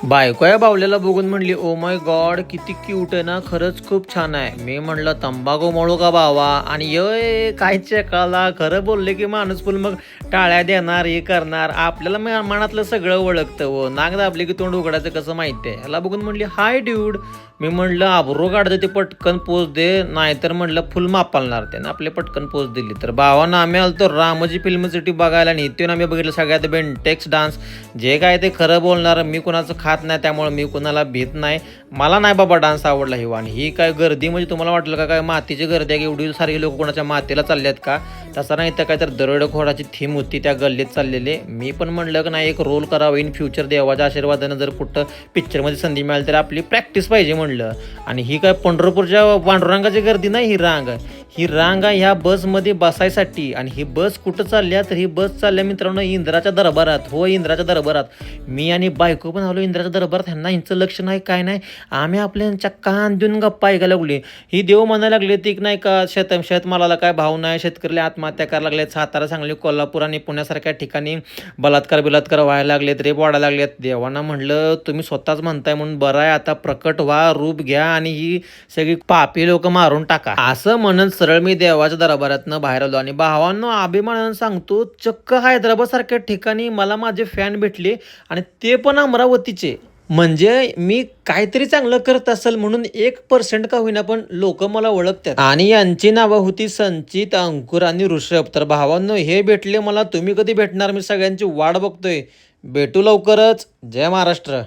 बायको या बावल्याला बघून म्हणली, ओ माय गॉड किती क्यूट आहे ना, खरंच खूप छान आहे. मी म्हणलं तंबाखू मळू का बावा, आणि ये काय चेकाला, खरं बोलले की माणूस फुल मग टाळ्या देणार, हे करणार. आपल्याला मनातलं सगळं ओळखतं व नाक दाबले की तोंड उघडायचं कसं माहिती आहे. ह्याला बघून म्हणली हाय ड्यूड. मी म्हणलं आबरू काढते ते पटकन पोच दे, नाहीतर म्हणलं फुल मापालणार. त्यानं आपले पटकन पोच दिली. तर भावानं आम्ही आलतो रामोजी फिल्म सिटी बघायला, आणि इथून आम्ही बघितलं सगळ्यात बेंटेक्स डान्स. जे काय ते खरं बोलणार, मी कोणाचं खात नाही त्यामुळे मी कोणाला भीत नाही. मला नाही बाबा डान्स आवडला ही. आणि ही काय गर्दी म्हणजे तुम्हाला वाटलं का काय मातीची गर्दी आहे की एवढी सारी लोक कोणाच्या मातीला चालल्यात का? तसं नाही, तर काय तर दरोडेखोराची थीम होती त्या गल्लीत चाललेली. मी पण म्हणलं की नाही एक रोल करावं इन फ्युचर, देवाच्या आशीर्वादानं जर कुठं पिक्चरमध्ये संधी मिळाली तर आपली प्रॅक्टिस पाहिजे म्हणलं. आणि ही काय पंढरपूरच्या पांडुरंगाची गर्दी नाही, ही रांग आहे ह्या बसमध्ये बसायसाठी. आणि ही बस कुठं चालल्या, तर ही बस चालल्या मित्रांनो इंद्राच्या दरबारात. हो, इंद्राच्या दरबारात. मी आणि बायको पण आलो इंद्राच्या दरबारात. ह्यांना यांचं लक्ष नाही काय नाही. आम्ही आपल्या कान देऊन गप्पा ऐकायला लागली. ही देव म्हणायला लागले ती नाही का शेतमालाला काय भाव नाही, शेतकऱ्याला आत्महत्या करायला लागल्यात. सातारा, सांगली, कोल्हापूर आणि पुण्यासारख्या ठिकाणी बलात्कार व्हायला लागलेत, रेप वाढायला लागलेत. देवांना म्हणलं तुम्ही स्वतःच म्हणताय म्हणून बरं आहे, आता प्रकट व्हा, रूप घ्या आणि ही सगळी पापी लोक मारून टाका. असं म्हणत सरळ मी देवाच्या दरबारातनं बाहेर आलो. आणि भावांनो अभिमानानं सांगतो, चक्क हैदराबाद सारख्या ठिकाणी मला माझे फॅन भेटले, आणि ते पण अमरावतीचे. म्हणजे मी काहीतरी चांगलं करत असेल म्हणून 1% का होईना पण लोक मला ओळखतात. आणि यांची नावं होती संचित, अंकुर आणि ऋषभ. तर भावांनो हे भेटले मला, तुम्ही कधी भेटणार? मी सगळ्यांची वाट बघतोय. भेटू लवकरच. जय महाराष्ट्र.